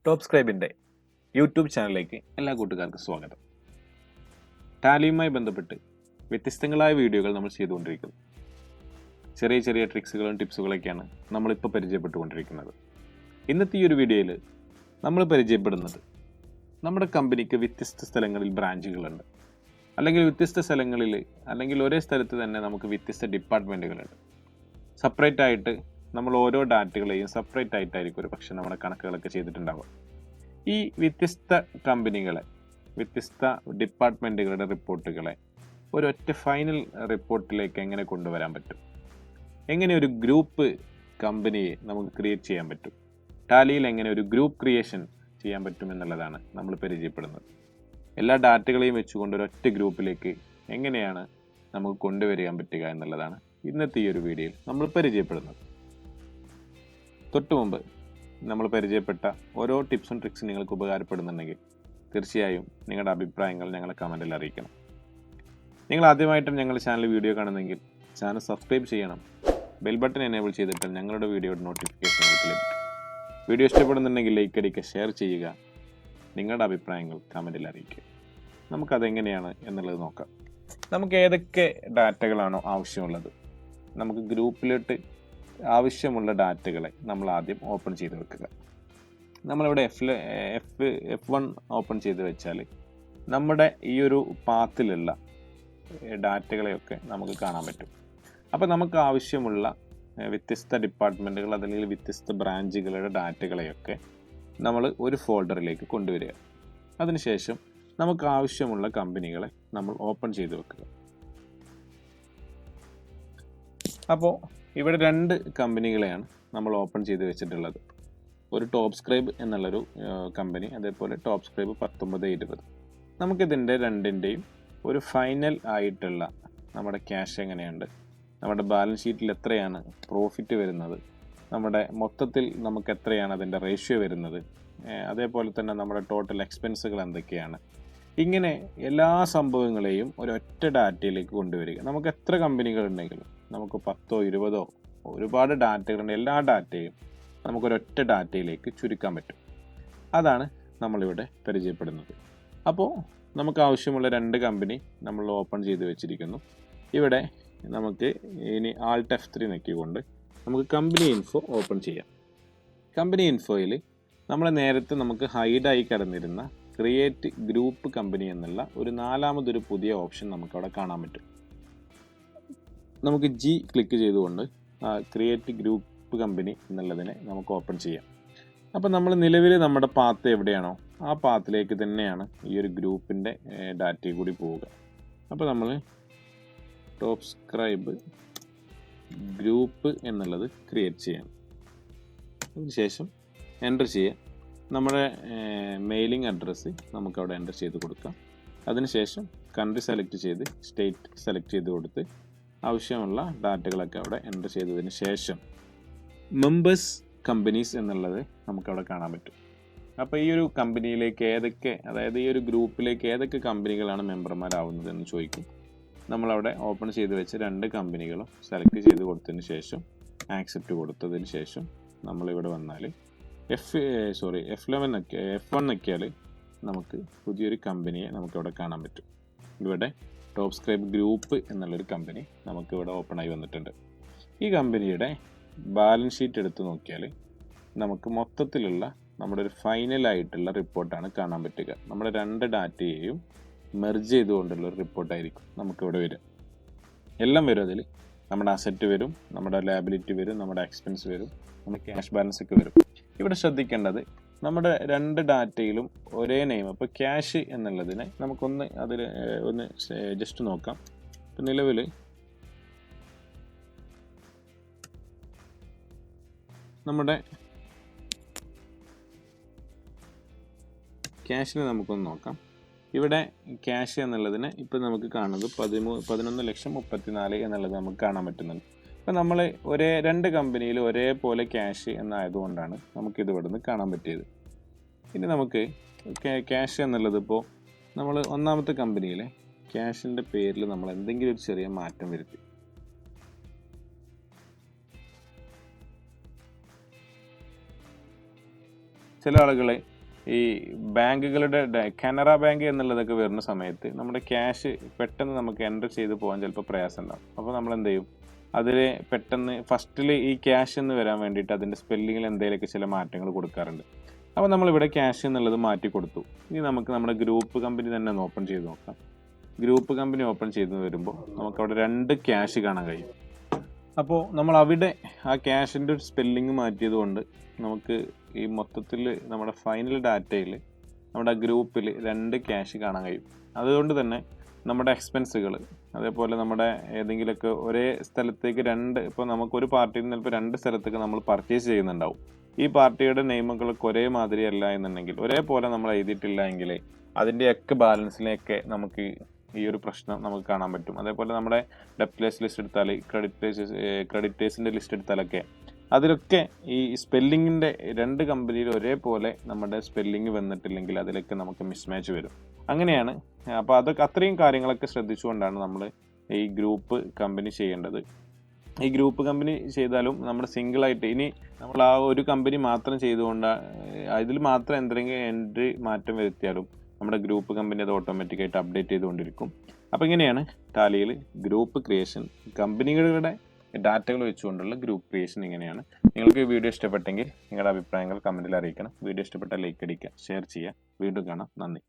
Top സ്ക്രൈബിൻ്റെ YouTube ചാനലിലേക്ക് എല്ലാ കൂട്ടുകാർക്കും സ്വാഗതം. ടാലിയുമായി ബന്ധപ്പെട്ട് വ്യത്യസ്തങ്ങളായ വീഡിയോകൾ നമ്മൾ ചെയ്തുകൊണ്ടിരിക്കുന്നു. ചെറിയ ചെറിയ ട്രിക്സുകളും ടിപ്സുകളൊക്കെയാണ് നമ്മളിപ്പോൾ പരിചയപ്പെട്ടുകൊണ്ടിരിക്കുന്നത്. ഇന്നത്തെ ഈ ഒരു വീഡിയോയിൽ നമ്മൾ പരിചയപ്പെടുന്നത് നമ്മുടെ കമ്പനിക്ക് വ്യത്യസ്ത സ്ഥലങ്ങളിൽ ബ്രാഞ്ചുകളുണ്ട്, അല്ലെങ്കിൽ വ്യത്യസ്ത സ്ഥലങ്ങളിൽ അല്ലെങ്കിൽ ഒരേ സ്ഥലത്ത് തന്നെ നമുക്ക് വ്യത്യസ്ത ഡിപ്പാർട്ട്മെൻറ്റുകളുണ്ട്. സെപ്പറേറ്റ് ആയിട്ട് നമ്മൾ ഓരോ ഡാറ്റകളെയും സെപ്പറേറ്റ് ആയിട്ടായിരിക്കും ഒരു പക്ഷേ നമ്മുടെ കണക്കുകളൊക്കെ ചെയ്തിട്ടുണ്ടാവുക. ഈ വ്യത്യസ്ത കമ്പനികളെ, വ്യത്യസ്ത ഡിപ്പാർട്ട്മെൻറ്റുകളുടെ റിപ്പോർട്ടുകളെ ഒരൊറ്റ ഫൈനൽ റിപ്പോർട്ടിലേക്ക് എങ്ങനെ കൊണ്ടുവരാൻ പറ്റും, എങ്ങനെ ഒരു ഗ്രൂപ്പ് കമ്പനിയെ നമുക്ക് ക്രിയേറ്റ് ചെയ്യാൻ പറ്റും, ടാലിയിൽ എങ്ങനെ ഒരു ഗ്രൂപ്പ് ക്രിയേഷൻ ചെയ്യാൻ പറ്റും എന്നുള്ളതാണ് നമ്മൾ പരിചയപ്പെടുന്നത്. എല്ലാ ഡാറ്റകളെയും വെച്ചുകൊണ്ട് ഒരൊറ്റ ഗ്രൂപ്പിലേക്ക് എങ്ങനെയാണ് നമുക്ക് കൊണ്ടുവരാൻ പറ്റുക എന്നുള്ളതാണ് ഇന്നത്തെ ഈ ഒരു വീഡിയോയിൽ നമ്മൾ പരിചയപ്പെടുന്നത്. തൊട്ടു മുമ്പ് നമ്മൾ പരിചയപ്പെട്ട ഓരോ ടിപ്സും ട്രിക്സും നിങ്ങൾക്ക് ഉപകാരപ്പെടുന്നുണ്ടെങ്കിൽ തീർച്ചയായും നിങ്ങളുടെ അഭിപ്രായങ്ങൾ ഞങ്ങളെ കമൻറ്റിൽ അറിയിക്കണം. നിങ്ങൾ ആദ്യമായിട്ടാണ് ഞങ്ങളുടെ ചാനൽ വീഡിയോ കാണുന്നതെങ്കിൽ ചാനൽ സബ്സ്ക്രൈബ് ചെയ്യണം. ബെൽ ബട്ടൺ എനേബിൾ ചെയ്തിട്ടാൽ ഞങ്ങളുടെ വീഡിയോയുടെ നോട്ടിഫിക്കേഷൻ നിങ്ങൾക്ക് ലഭിക്കും. വീഡിയോ ഇഷ്ടപ്പെടുന്നുണ്ടെങ്കിൽ ലൈക്ക് അടിക്കുക, ഷെയർ ചെയ്യുക, നിങ്ങളുടെ അഭിപ്രായങ്ങൾ കമൻറ്റിൽ അറിയിക്കുക. നമുക്കതെങ്ങനെയാണ് എന്നുള്ളത് നോക്കാം. നമുക്ക് ഏതൊക്കെ ഡാറ്റകളാണോ ആവശ്യമുള്ളത്, നമുക്ക് ഗ്രൂപ്പിലോട്ട് ആവശ്യമുള്ള ഡാറ്റകളെ നമ്മൾ ആദ്യം ഓപ്പൺ ചെയ്ത് വെക്കുക. നമ്മളിവിടെ F1 ഓപ്പൺ ചെയ്ത് വെച്ചാൽ നമ്മുടെ ഈ ഒരു പാത്തിലുള്ള ഡാറ്റകളെയൊക്കെ നമുക്ക് കാണാൻ പറ്റും. അപ്പോൾ നമുക്ക് ആവശ്യമുള്ള വ്യത്യസ്ത ഡിപ്പാർട്ട്മെൻറ്റുകൾ അല്ലെങ്കിൽ വ്യത്യസ്ത ബ്രാഞ്ചുകളുടെ ഡാറ്റകളെയൊക്കെ നമ്മൾ ഒരു ഫോൾഡറിലേക്ക് കൊണ്ടുവരിക. അതിനുശേഷം നമുക്ക് ആവശ്യമുള്ള കമ്പനികളെ നമ്മൾ ഓപ്പൺ ചെയ്ത് വെക്കുക. അപ്പോൾ ഇവിടെ രണ്ട് കമ്പനികളെയാണ് നമ്മൾ ഓപ്പൺ ചെയ്ത് വെച്ചിട്ടുള്ളത്. ഒരു ടോപ്പ് സ്ക്രൈബ് എന്നുള്ളൊരു കമ്പനി, അതേപോലെ ടോപ്പ് സ്ക്രൈബ് 1920. നമുക്കിതിൻ്റെ രണ്ടിൻ്റെയും ഒരു ഫൈനൽ ആയിട്ടുള്ള നമ്മുടെ ക്യാഷ് എങ്ങനെയുണ്ട്, നമ്മുടെ ബാലൻസ് ഷീറ്റിൽ എത്രയാണ് പ്രോഫിറ്റ് വരുന്നത്, നമ്മുടെ മൊത്തത്തിൽ നമുക്ക് എത്രയാണ് അതിൻ്റെ റേഷ്യോ വരുന്നത്, അതേപോലെ തന്നെ നമ്മുടെ ടോട്ടൽ എക്സ്പെൻസുകൾ എന്തൊക്കെയാണ്, ഇങ്ങനെ എല്ലാ സംഭവങ്ങളെയും ഒരൊറ്റ ഡാറ്റയിലേക്ക് കൊണ്ടുവരിക. നമുക്ക് എത്ര കമ്പനികളുണ്ടെങ്കിലും, നമുക്ക് 10 20 ഒരുപാട് ഡാറ്റകളുണ്ട്, എല്ലാ ഡാറ്റയും നമുക്കൊരൊറ്റ ഡാറ്റയിലേക്ക് ചുരുക്കാൻ പറ്റും. അതാണ് നമ്മളിവിടെ പരിചയപ്പെടുന്നത്. അപ്പോൾ നമുക്ക് ആവശ്യമുള്ള രണ്ട് കമ്പനി നമ്മൾ ഓപ്പൺ ചെയ്ത് വെച്ചിരിക്കുന്നു. ഇവിടെ നമുക്ക് ഇനി Alt F3 ഞെക്കിക്കൊണ്ട് നമുക്ക് കമ്പനി ഇൻഫോ ഓപ്പൺ ചെയ്യാം. കമ്പനി ഇൻഫോയിൽ നമ്മൾ നേരത്തെ നമുക്ക് ഹൈഡായി കിടന്നിരുന്ന ക്രിയേറ്റ് ഗ്രൂപ്പ് കമ്പനി എന്നുള്ള ഒരു നാലാമതൊരു പുതിയ ഓപ്ഷൻ നമുക്കവിടെ കാണാൻ പറ്റും. നമുക്ക് G ക്ലിക്ക് ചെയ്തുകൊണ്ട് ക്രിയേറ്റ് ഗ്രൂപ്പ് കമ്പനി എന്നുള്ളതിനെ നമുക്ക് ഓപ്പൺ ചെയ്യാം. അപ്പോൾ നമ്മൾ നിലവിൽ നമ്മുടെ പാത്ത് എവിടെയാണോ ആ പാത്തിലേക്ക് തന്നെയാണ് ഈ ഒരു ഗ്രൂപ്പിൻ്റെ ഡാറ്റയിൽ കൂടി പോവുക. അപ്പോൾ നമ്മൾ ടോപ്പ് സ്ക്രൈബ് ഗ്രൂപ്പ് എന്നുള്ളത് ക്രിയേറ്റ് ചെയ്യണം. അതിനുശേഷം എൻ്റർ ചെയ്യുക. നമ്മുടെ മെയിലിംഗ് അഡ്രസ്സ് നമുക്കവിടെ എൻ്റർ ചെയ്ത് കൊടുക്കാം. അതിനുശേഷം കൺട്രി സെലക്ട് ചെയ്ത് സ്റ്റേറ്റ് സെലക്ട് ചെയ്ത് കൊടുത്ത് ആവശ്യമുള്ള ഡാറ്റകളൊക്കെ അവിടെ എൻ്റർ ചെയ്തതിന് ശേഷം മെമ്പേഴ്സ് കമ്പനീസ് എന്നുള്ളത് നമുക്കവിടെ കാണാൻ പറ്റും. അപ്പോൾ ഈ ഒരു കമ്പനിയിലേക്ക് ഏതൊക്കെ, അതായത് ഈ ഒരു ഗ്രൂപ്പിലേക്ക് ഏതൊക്കെ കമ്പനികളാണ് മെമ്പർമാരാവുന്നത് എന്ന് ചോദിക്കും. നമ്മളവിടെ ഓപ്പൺ ചെയ്ത് വെച്ച് രണ്ട് കമ്പനികളും സെലക്ട് ചെയ്ത് കൊടുത്തതിന് ശേഷം ആക്സെപ്റ്റ് കൊടുത്തതിന് ശേഷം നമ്മളിവിടെ വന്നാൽ F1 നോക്കിയാൽ നമുക്ക് പുതിയൊരു കമ്പനിയെ നമുക്കിവിടെ കാണാൻ പറ്റും. ഇവിടെ ടോപ്പ് സ്ക്രൈബ് ഗ്രൂപ്പ് എന്നുള്ളൊരു കമ്പനി നമുക്കിവിടെ ഓപ്പണായി വന്നിട്ടുണ്ട്. ഈ കമ്പനിയുടെ ബാലൻസ് ഷീറ്റ് എടുത്ത് നോക്കിയാൽ നമുക്ക് മൊത്തത്തിലുള്ള നമ്മുടെ ഒരു ഫൈനലായിട്ടുള്ള റിപ്പോർട്ടാണ് കാണാൻ പറ്റുക. നമ്മുടെ രണ്ട് ഡാറ്റയെയും മെർജ് ചെയ്തുകൊണ്ടുള്ള ഒരു റിപ്പോർട്ടായിരിക്കും നമുക്കിവിടെ വരിക. എല്ലാം വരും. അതിൽ നമ്മുടെ അസറ്റ് വരും, നമ്മുടെ ലയബിലിറ്റി വരും, നമ്മുടെ എക്സ്പെൻസ് വരും, നമ്മുടെ ക്യാഷ് ബാലൻസ് ഒക്കെ വരും. ഇവിടെ ശ്രദ്ധിക്കേണ്ടത് നമ്മുടെ രണ്ട് ഡാറ്റയിലും ഒരേ നെയിം. അപ്പോൾ ക്യാഷ് എന്നുള്ളതിനെ നമുക്കൊന്ന് അതിൽ ഒന്ന് ജസ്റ്റ് നോക്കാം. ഇപ്പോൾ നിലവിൽ നമ്മുടെ ക്യാഷിനെ നമുക്കൊന്ന് നോക്കാം. ഇവിടെ ക്യാഷ് എന്നുള്ളതിന് ഇപ്പോൾ നമുക്ക് കാണുന്നത് 11,34,000 എന്നുള്ളത് നമുക്ക് കാണാൻ പറ്റുന്നുണ്ട്. അപ്പോൾ നമ്മൾ രണ്ട് കമ്പനിയിൽ ഒരേപോലെ ക്യാഷ് എന്നായതുകൊണ്ടാണ് നമുക്കിത് ഇവിടെ നിന്ന് കാണാൻ പറ്റിയത്. ഇനി നമുക്ക് ക്യാഷ് എന്നുള്ളത് ഇപ്പോൾ നമ്മൾ ഒന്നാമത്തെ കമ്പനിയിലെ ക്യാഷിൻ്റെ പേരിൽ നമ്മൾ എന്തെങ്കിലും ഒരു ചെറിയ മാറ്റം വരുത്തി. ചില ആളുകളെ ഈ ബാങ്കുകളുടെ കാനറ ബാങ്ക് എന്നുള്ളതൊക്കെ വരുന്ന സമയത്ത് നമ്മുടെ ക്യാഷ് പെട്ടെന്ന് നമുക്ക് എൻ്റർ ചെയ്ത് പോകാൻ ചിലപ്പോൾ പ്രയാസം ഉണ്ടാകും. അപ്പോൾ നമ്മൾ എന്ത് ചെയ്യും, അതിൽ പെട്ടെന്ന് ഫസ്റ്റിൽ ഈ ക്യാഷ് എന്ന് വരാൻ വേണ്ടിയിട്ട് അതിൻ്റെ സ്പെല്ലിങ്ങിൽ എന്തെങ്കിലുമൊക്കെ ചില മാറ്റങ്ങൾ കൊടുക്കാറുണ്ട്. അപ്പോൾ നമ്മളിവിടെ ക്യാഷ് എന്നുള്ളത് മാറ്റി കൊടുത്തു. ഇനി നമുക്ക് നമ്മുടെ ഗ്രൂപ്പ് കമ്പനി തന്നെ ഒന്ന് ഓപ്പൺ ചെയ്ത് നോക്കാം. ഗ്രൂപ്പ് കമ്പനി ഓപ്പൺ ചെയ്ത് വരുമ്പോൾ നമുക്കവിടെ 2 ക്യാഷ് കാണാൻ കഴിയും. അപ്പോൾ നമ്മൾ അവിടെ ആ ക്യാഷിൻ്റെ ഒരു സ്പെല്ലിങ് മാറ്റിയത് കൊണ്ട് നമുക്ക് ഈ മൊത്തത്തിൽ നമ്മുടെ ഫൈനൽ ഡാറ്റയിൽ നമ്മുടെ ഗ്രൂപ്പിൽ 2 ക്യാഷ് കാണാൻ കഴിയും. അതുകൊണ്ട് തന്നെ നമ്മുടെ എക്സ്പെൻസുകൾ, അതേപോലെ നമ്മുടെ ഏതെങ്കിലുമൊക്കെ ഒരേ സ്ഥലത്തേക്ക് ഇപ്പോൾ നമുക്കൊരു പാർട്ടിയിൽ നിന്ന് ചിലപ്പോൾ 2 സ്ഥലത്തേക്ക് നമ്മൾ പർച്ചേസ് ചെയ്യുന്നുണ്ടാവും. ഈ പാർട്ടിയുടെ നെയിമുകളൊക്കെ ഒരേ മാതിരിയല്ല എന്നുണ്ടെങ്കിൽ, ഒരേപോലെ നമ്മൾ എഴുതിയിട്ടില്ല എങ്കിൽ അതിൻ്റെയൊക്കെ ബാലൻസിനെയൊക്കെ നമുക്ക് ഈ ഒരു പ്രശ്നം നമുക്ക് കാണാൻ പറ്റും. അതേപോലെ നമ്മുടെ ഡെപ്റ്റേഴ്സ് ലിസ്റ്റ് എടുത്താൽ, ക്രെഡിറ്റേഴ്സിൻ്റെ ലിസ്റ്റ് എടുത്താലൊക്കെ അതിലൊക്കെ ഈ സ്പെല്ലിങ്ങിൻ്റെ 2 കമ്പനിയിൽ ഒരേപോലെ നമ്മുടെ സ്പെല്ലിങ് വന്നിട്ടില്ലെങ്കിൽ അതിലൊക്കെ നമുക്ക് മിസ്മാച്ച് വരും. അങ്ങനെയാണ്. അപ്പോൾ അതൊക്കെ അത്രയും കാര്യങ്ങളൊക്കെ ശ്രദ്ധിച്ചുകൊണ്ടാണ് നമ്മൾ ഈ ഗ്രൂപ്പ് കമ്പനി ചെയ്യേണ്ടത്. ഈ ഗ്രൂപ്പ് കമ്പനി ചെയ്താലും നമ്മൾ സിംഗിളായിട്ട്, ഇനി നമ്മൾ ആ ഒരു കമ്പനി മാത്രം ചെയ്തുകൊണ്ട് അതിൽ മാത്രം എന്തെങ്കിലും എൻട്രി മാറ്റം വരുത്തിയാലും നമ്മുടെ ഗ്രൂപ്പ് കമ്പനി അത് ഓട്ടോമാറ്റിക്കായിട്ട് അപ്ഡേറ്റ് ചെയ്തുകൊണ്ടിരിക്കും. അപ്പോൾ ഇങ്ങനെയാണ് ടാലിയിൽ ഗ്രൂപ്പ് ക്രിയേഷൻ, കമ്പനികളുടെ ഡാറ്റകൾ വെച്ചുകൊണ്ടുള്ള ഗ്രൂപ്പ് ക്രിയേഷൻ ഇങ്ങനെയാണ്. നിങ്ങൾക്ക് ഈ വീഡിയോ ഇഷ്ടപ്പെട്ടെങ്കിൽ നിങ്ങളുടെ അഭിപ്രായങ്ങൾ കമൻറ്റിൽ അറിയിക്കണം. വീഡിയോ ഇഷ്ടപ്പെട്ടാൽ ലൈക്ക് അടിക്കുക, ഷെയർ ചെയ്യുക. വീണ്ടും കാണാം. നന്ദി.